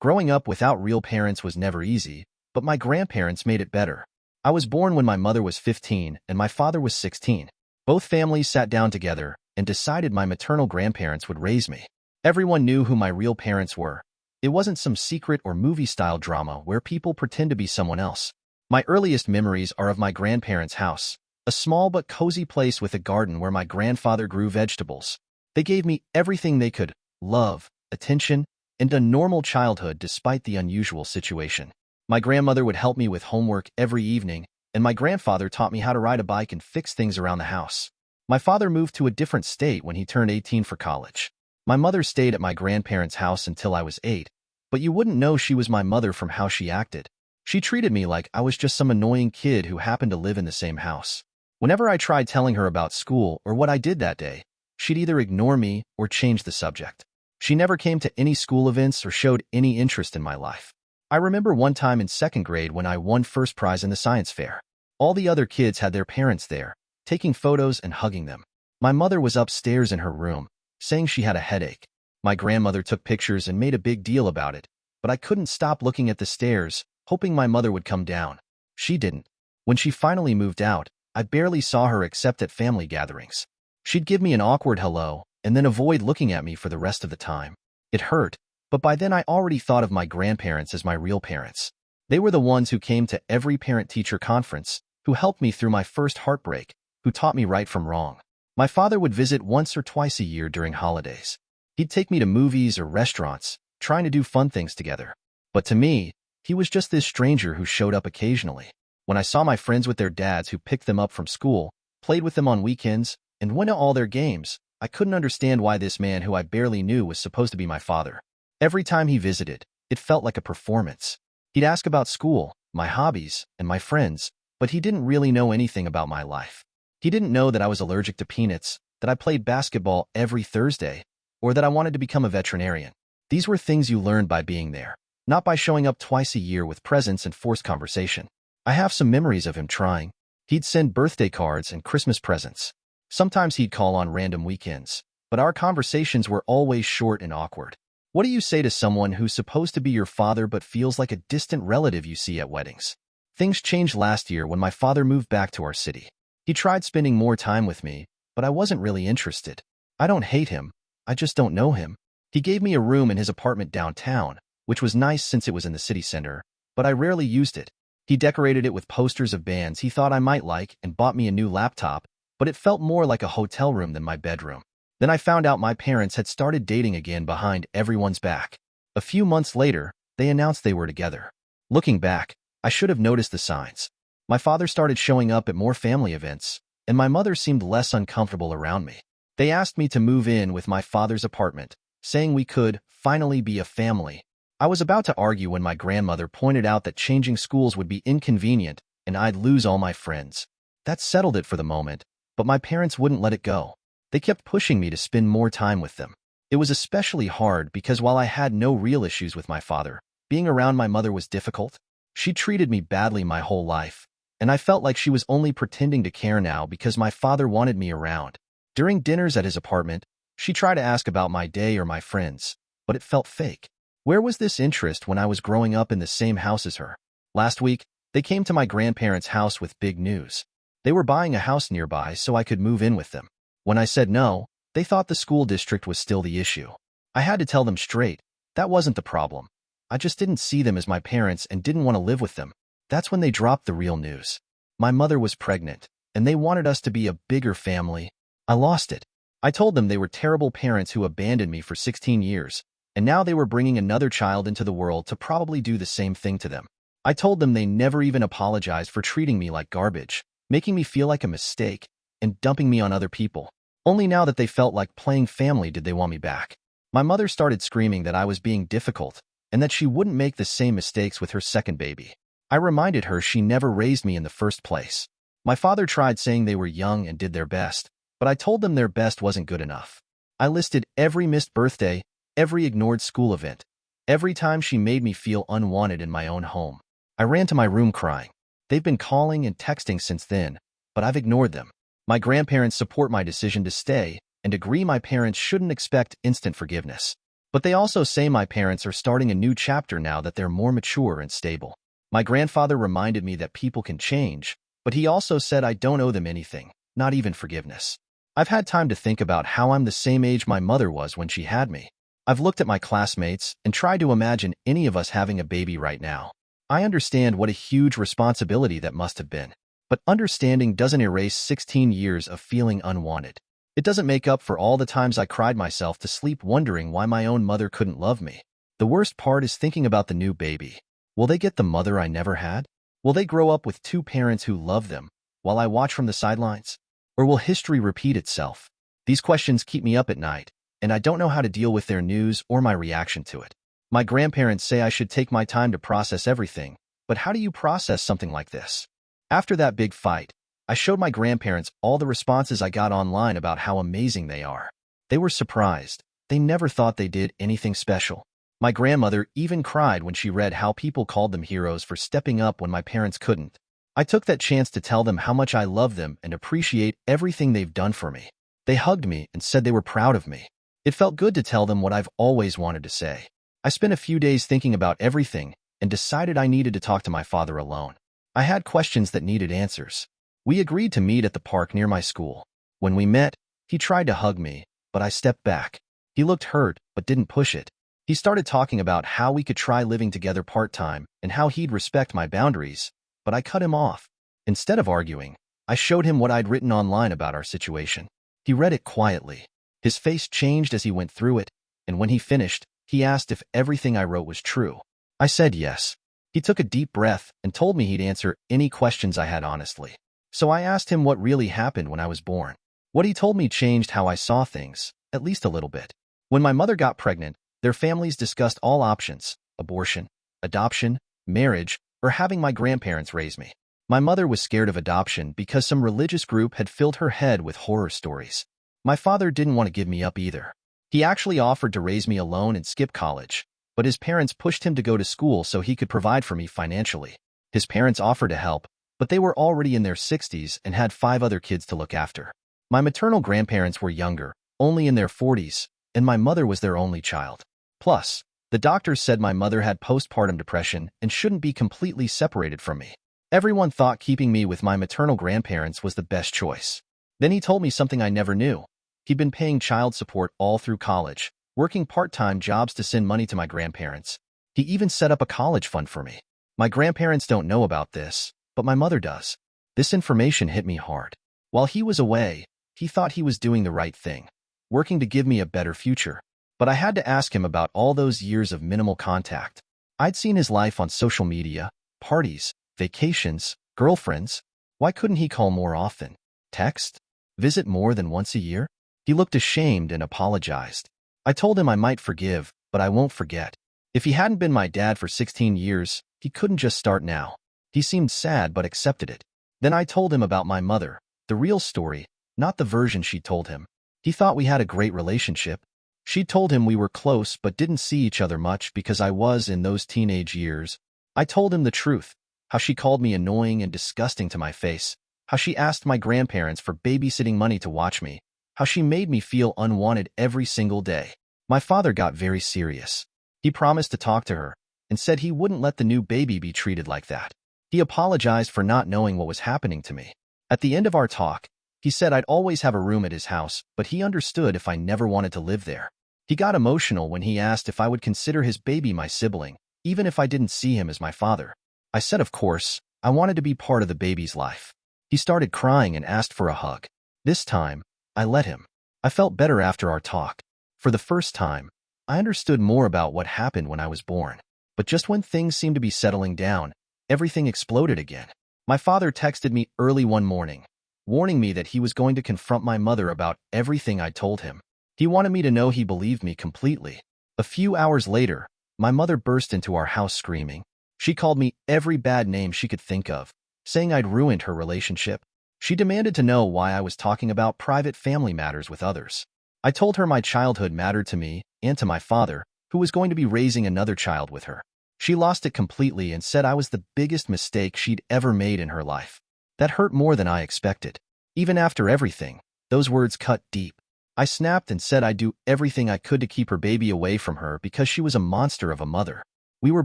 Growing up without real parents was never easy, but my grandparents made it better. I was born when my mother was 15 and my father was 16. Both families sat down together and decided my maternal grandparents would raise me. Everyone knew who my real parents were. It wasn't some secret or movie-style drama where people pretend to be someone else. My earliest memories are of my grandparents' house, a small but cozy place with a garden where my grandfather grew vegetables. They gave me everything they could: love, attention, and a normal childhood despite the unusual situation. My grandmother would help me with homework every evening, and my grandfather taught me how to ride a bike and fix things around the house. My father moved to a different state when he turned 18 for college. My mother stayed at my grandparents' house until I was 8, but you wouldn't know she was my mother from how she acted. She treated me like I was just some annoying kid who happened to live in the same house. Whenever I tried telling her about school or what I did that day, she'd either ignore me or change the subject. She never came to any school events or showed any interest in my life. I remember one time in 2nd grade when I won first prize in the science fair. All the other kids had their parents there, taking photos and hugging them. My mother was upstairs in her room, saying she had a headache. My grandmother took pictures and made a big deal about it, but I couldn't stop looking at the stairs, hoping my mother would come down. She didn't. When she finally moved out, I barely saw her except at family gatherings. She'd give me an awkward hello and then avoid looking at me for the rest of the time. It hurt, but by then I already thought of my grandparents as my real parents. They were the ones who came to every parent-teacher conference, who helped me through my first heartbreak, who taught me right from wrong. My father would visit once or twice a year during holidays. He'd take me to movies or restaurants, trying to do fun things together. But to me, he was just this stranger who showed up occasionally. When I saw my friends with their dads who picked them up from school, played with them on weekends, and went to all their games, I couldn't understand why this man who I barely knew was supposed to be my father. Every time he visited, it felt like a performance. He'd ask about school, my hobbies, and my friends, but he didn't really know anything about my life. He didn't know that I was allergic to peanuts, that I played basketball every Thursday, or that I wanted to become a veterinarian. These were things you learned by being there, not by showing up twice a year with presents and forced conversation. I have some memories of him trying. He'd send birthday cards and Christmas presents. Sometimes he'd call on random weekends, but our conversations were always short and awkward. What do you say to someone who's supposed to be your father but feels like a distant relative you see at weddings? Things changed last year when my father moved back to our city. He tried spending more time with me, but I wasn't really interested. I don't hate him, I just don't know him. He gave me a room in his apartment downtown, which was nice since it was in the city center, but I rarely used it. He decorated it with posters of bands he thought I might like and bought me a new laptop, but it felt more like a hotel room than my bedroom. Then I found out my parents had started dating again behind everyone's back. A few months later, they announced they were together. Looking back, I should have noticed the signs. My father started showing up at more family events, and my mother seemed less uncomfortable around me. They asked me to move in with my father's apartment, saying we could finally be a family. I was about to argue when my grandmother pointed out that changing schools would be inconvenient and I'd lose all my friends. That settled it for the moment, but my parents wouldn't let it go. They kept pushing me to spend more time with them. It was especially hard because while I had no real issues with my father, being around my mother was difficult. She treated me badly my whole life, and I felt like she was only pretending to care now because my father wanted me around. During dinners at his apartment, she tried to ask about my day or my friends, but it felt fake. Where was this interest when I was growing up in the same house as her? Last week, they came to my grandparents' house with big news. They were buying a house nearby so I could move in with them. When I said no, they thought the school district was still the issue. I had to tell them straight, that wasn't the problem. I just didn't see them as my parents and didn't want to live with them. That's when they dropped the real news. My mother was pregnant, and they wanted us to be a bigger family. I lost it. I told them they were terrible parents who abandoned me for 16 years, and now they were bringing another child into the world to probably do the same thing to them. I told them they never even apologized for treating me like garbage, making me feel like a mistake, and dumping me on other people. Only now that they felt like playing family did they want me back. My mother started screaming that I was being difficult, and that she wouldn't make the same mistakes with her second baby. I reminded her she never raised me in the first place. My father tried saying they were young and did their best, but I told them their best wasn't good enough. I listed every missed birthday, every ignored school event, every time she made me feel unwanted in my own home. I ran to my room crying. They've been calling and texting since then, but I've ignored them. My grandparents support my decision to stay and agree my parents shouldn't expect instant forgiveness. But they also say my parents are starting a new chapter now that they're more mature and stable. My grandfather reminded me that people can change, but he also said I don't owe them anything, not even forgiveness. I've had time to think about how I'm the same age my mother was when she had me. I've looked at my classmates and tried to imagine any of us having a baby right now. I understand what a huge responsibility that must have been. But understanding doesn't erase 16 years of feeling unwanted. It doesn't make up for all the times I cried myself to sleep wondering why my own mother couldn't love me. The worst part is thinking about the new baby. Will they get the mother I never had? Will they grow up with two parents who love them, while I watch from the sidelines? Or will history repeat itself? These questions keep me up at night, and I don't know how to deal with their news or my reaction to it. My grandparents say I should take my time to process everything, but how do you process something like this? After that big fight, I showed my grandparents all the responses I got online about how amazing they are. They were surprised. They never thought they did anything special. My grandmother even cried when she read how people called them heroes for stepping up when my parents couldn't. I took that chance to tell them how much I love them and appreciate everything they've done for me. They hugged me and said they were proud of me. It felt good to tell them what I've always wanted to say. I spent a few days thinking about everything and decided I needed to talk to my father alone. I had questions that needed answers. We agreed to meet at the park near my school. When we met, he tried to hug me, but I stepped back. He looked hurt, but didn't push it. He started talking about how we could try living together part-time and how he'd respect my boundaries, but I cut him off. Instead of arguing, I showed him what I'd written online about our situation. He read it quietly. His face changed as he went through it, and when he finished, he asked if everything I wrote was true. I said yes. He took a deep breath and told me he'd answer any questions I had honestly. So I asked him what really happened when I was born. What he told me changed how I saw things, at least a little bit. When my mother got pregnant, their families discussed all options: abortion, adoption, marriage, or having my grandparents raise me. My mother was scared of adoption because some religious group had filled her head with horror stories. My father didn't want to give me up either. He actually offered to raise me alone and skip college, but his parents pushed him to go to school so he could provide for me financially. His parents offered to help, but they were already in their 60s and had 5 other kids to look after. My maternal grandparents were younger, only in their 40s, and my mother was their only child. Plus, the doctors said my mother had postpartum depression and shouldn't be completely separated from me. Everyone thought keeping me with my maternal grandparents was the best choice. Then he told me something I never knew. He'd been paying child support all through college, working part-time jobs to send money to my grandparents. He even set up a college fund for me. My grandparents don't know about this, but my mother does. This information hit me hard. While he was away, he thought he was doing the right thing, working to give me a better future. But I had to ask him about all those years of minimal contact. I'd seen his life on social media, parties, vacations, girlfriends. Why couldn't he call more often? Text? Visit more than once a year? He looked ashamed and apologized. I told him I might forgive, but I won't forget. If he hadn't been my dad for 16 years, he couldn't just start now. He seemed sad but accepted it. Then I told him about my mother, the real story, not the version she told him. He thought we had a great relationship. She told him we were close but didn't see each other much because I was in those teenage years. I told him the truth, how she called me annoying and disgusting to my face, how she asked my grandparents for babysitting money to watch me, how she made me feel unwanted every single day. My father got very serious. He promised to talk to her and said he wouldn't let the new baby be treated like that. He apologized for not knowing what was happening to me. At the end of our talk, he said I'd always have a room at his house, but he understood if I never wanted to live there. He got emotional when he asked if I would consider his baby my sibling, even if I didn't see him as my father. I said of course, I wanted to be part of the baby's life. He started crying and asked for a hug. This time, I let him. I felt better after our talk. For the first time, I understood more about what happened when I was born. But just when things seemed to be settling down, everything exploded again. My father texted me early one morning, warning me that he was going to confront my mother about everything I told him. He wanted me to know he believed me completely. A few hours later, my mother burst into our house screaming. She called me every bad name she could think of, saying I'd ruined her relationship. She demanded to know why I was talking about private family matters with others. I told her my childhood mattered to me and to my father, who was going to be raising another child with her. She lost it completely and said I was the biggest mistake she'd ever made in her life. That hurt more than I expected. Even after everything, those words cut deep. I snapped and said I'd do everything I could to keep her baby away from her because she was a monster of a mother. We were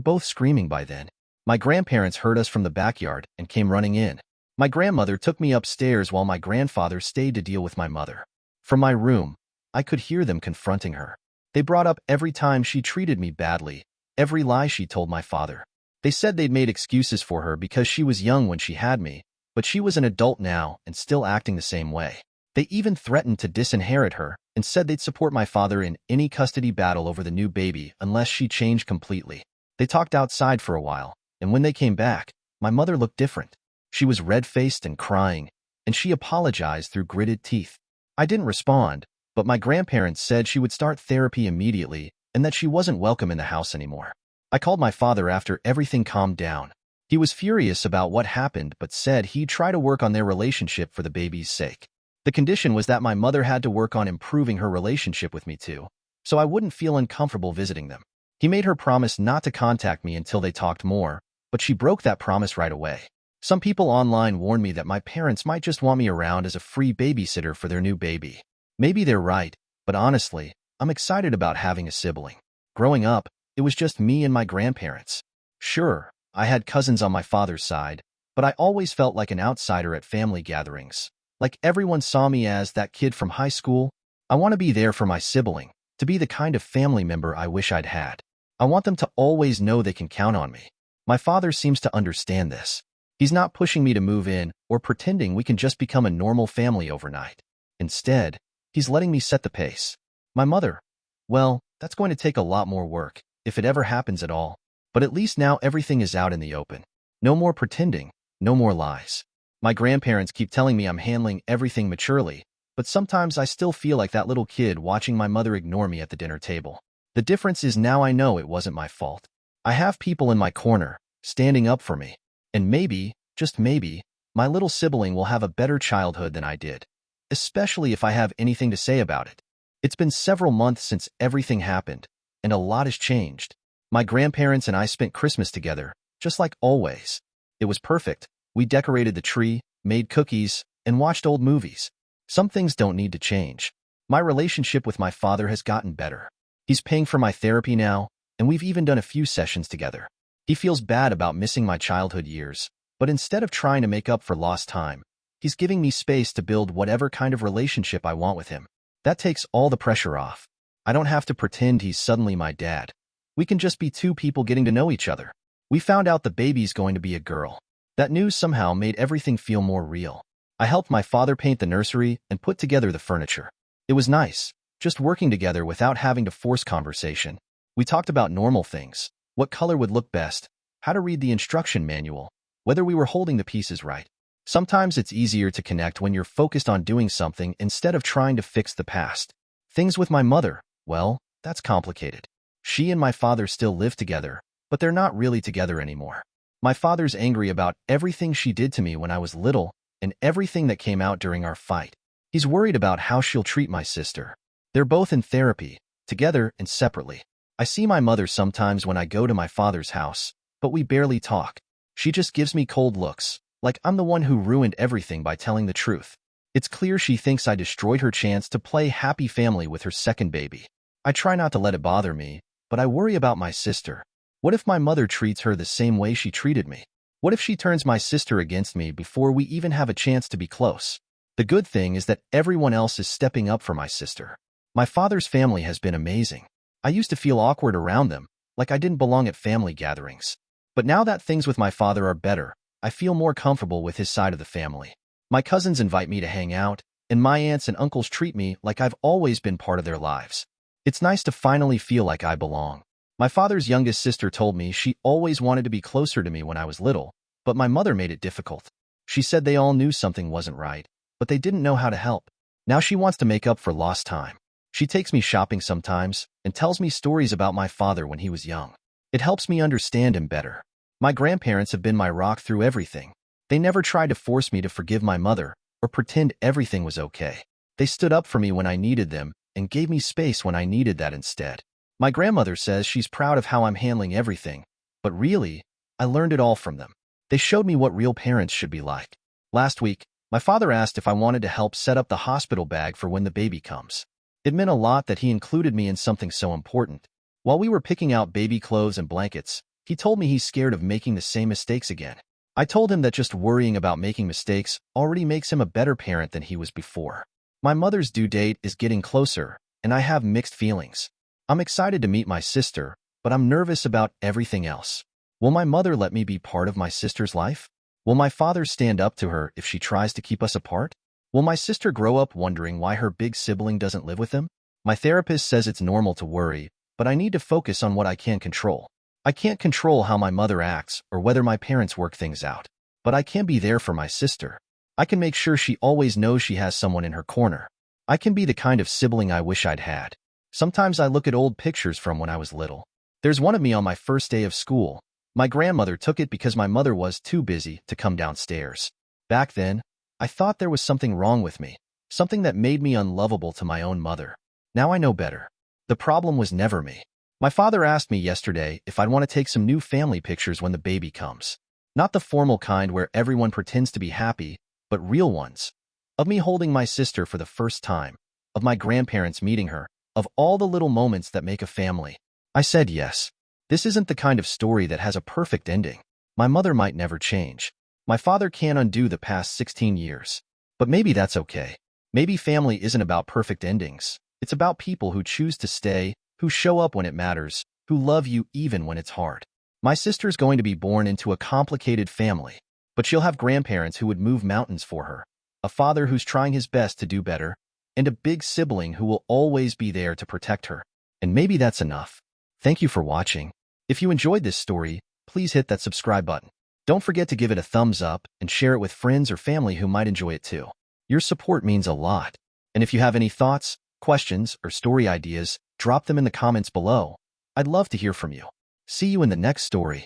both screaming by then. My grandparents heard us from the backyard and came running in. My grandmother took me upstairs while my grandfather stayed to deal with my mother. From my room, I could hear them confronting her. They brought up every time she treated me badly, every lie she told my father. They said they'd made excuses for her because she was young when she had me, but she was an adult now and still acting the same way. They even threatened to disinherit her and said they'd support my father in any custody battle over the new baby unless she changed completely. They talked outside for a while, and when they came back, my mother looked different. She was red-faced and crying, and she apologized through gritted teeth. I didn't respond, but my grandparents said she would start therapy immediately and that she wasn't welcome in the house anymore. I called my father after everything calmed down. He was furious about what happened but said he'd try to work on their relationship for the baby's sake. The condition was that my mother had to work on improving her relationship with me too, so I wouldn't feel uncomfortable visiting them. He made her promise not to contact me until they talked more, but she broke that promise right away. Some people online warned me that my parents might just want me around as a free babysitter for their new baby. Maybe they're right, but honestly, I'm excited about having a sibling. Growing up, it was just me and my grandparents. Sure, I had cousins on my father's side, but I always felt like an outsider at family gatherings. Like everyone saw me as that kid from high school. I want to be there for my sibling, to be the kind of family member I wish I'd had. I want them to always know they can count on me. My father seems to understand this. He's not pushing me to move in or pretending we can just become a normal family overnight. Instead, he's letting me set the pace. My mother, well, that's going to take a lot more work, if it ever happens at all. But at least now everything is out in the open. No more pretending, no more lies. My grandparents keep telling me I'm handling everything maturely, but sometimes I still feel like that little kid watching my mother ignore me at the dinner table. The difference is now I know it wasn't my fault. I have people in my corner, standing up for me. And maybe, just maybe, my little sibling will have a better childhood than I did. Especially if I have anything to say about it. It's been several months since everything happened, and a lot has changed. My grandparents and I spent Christmas together, just like always. It was perfect. We decorated the tree, made cookies, and watched old movies. Some things don't need to change. My relationship with my father has gotten better. He's paying for my therapy now, and we've even done a few sessions together. He feels bad about missing my childhood years, but instead of trying to make up for lost time, he's giving me space to build whatever kind of relationship I want with him. That takes all the pressure off. I don't have to pretend he's suddenly my dad. We can just be two people getting to know each other. We found out the baby's going to be a girl. That news somehow made everything feel more real. I helped my father paint the nursery and put together the furniture. It was nice, just working together without having to force conversation. We talked about normal things, what color would look best, how to read the instruction manual, whether we were holding the pieces right. Sometimes it's easier to connect when you're focused on doing something instead of trying to fix the past. Things with my mother, well, that's complicated. She and my father still live together, but they're not really together anymore. My father's angry about everything she did to me when I was little and everything that came out during our fight. He's worried about how she'll treat my sister. They're both in therapy, together and separately. I see my mother sometimes when I go to my father's house, but we barely talk. She just gives me cold looks, like I'm the one who ruined everything by telling the truth. It's clear she thinks I destroyed her chance to play happy family with her second baby. I try not to let it bother me, but I worry about my sister. What if my mother treats her the same way she treated me? What if she turns my sister against me before we even have a chance to be close? The good thing is that everyone else is stepping up for my sister. My father's family has been amazing. I used to feel awkward around them, like I didn't belong at family gatherings. But now that things with my father are better, I feel more comfortable with his side of the family. My cousins invite me to hang out, and my aunts and uncles treat me like I've always been part of their lives. It's nice to finally feel like I belong. My father's youngest sister told me she always wanted to be closer to me when I was little, but my mother made it difficult. She said they all knew something wasn't right, but they didn't know how to help. Now she wants to make up for lost time. She takes me shopping sometimes and tells me stories about my father when he was young. It helps me understand him better. My grandparents have been my rock through everything. They never tried to force me to forgive my mother or pretend everything was okay. They stood up for me when I needed them and gave me space when I needed that instead. My grandmother says she's proud of how I'm handling everything, but really, I learned it all from them. They showed me what real parents should be like. Last week, my father asked if I wanted to help set up the hospital bag for when the baby comes. It meant a lot that he included me in something so important. While we were picking out baby clothes and blankets, he told me he's scared of making the same mistakes again. I told him that just worrying about making mistakes already makes him a better parent than he was before. My mother's due date is getting closer, and I have mixed feelings. I'm excited to meet my sister, but I'm nervous about everything else. Will my mother let me be part of my sister's life? Will my father stand up to her if she tries to keep us apart? Will my sister grow up wondering why her big sibling doesn't live with them? My therapist says it's normal to worry, but I need to focus on what I can control. I can't control how my mother acts or whether my parents work things out, but I can be there for my sister. I can make sure she always knows she has someone in her corner. I can be the kind of sibling I wish I'd had. Sometimes I look at old pictures from when I was little. There's one of me on my first day of school. My grandmother took it because my mother was too busy to come downstairs. Back then, I thought there was something wrong with me, something that made me unlovable to my own mother. Now I know better. The problem was never me. My father asked me yesterday if I'd want to take some new family pictures when the baby comes. Not the formal kind where everyone pretends to be happy, but real ones. Of me holding my sister for the first time, of my grandparents meeting her, of all the little moments that make a family. I said yes. This isn't the kind of story that has a perfect ending. My mother might never change. My father can't undo the past 16 years. But maybe that's okay. Maybe family isn't about perfect endings. It's about people who choose to stay, who show up when it matters, who love you even when it's hard. My sister's going to be born into a complicated family, but she'll have grandparents who would move mountains for her, a father who's trying his best to do better, and a big sibling who will always be there to protect her. And maybe that's enough. Thank you for watching. If you enjoyed this story, please hit that subscribe button. Don't forget to give it a thumbs up and share it with friends or family who might enjoy it too. Your support means a lot. And if you have any thoughts, questions, or story ideas, drop them in the comments below. I'd love to hear from you. See you in the next story.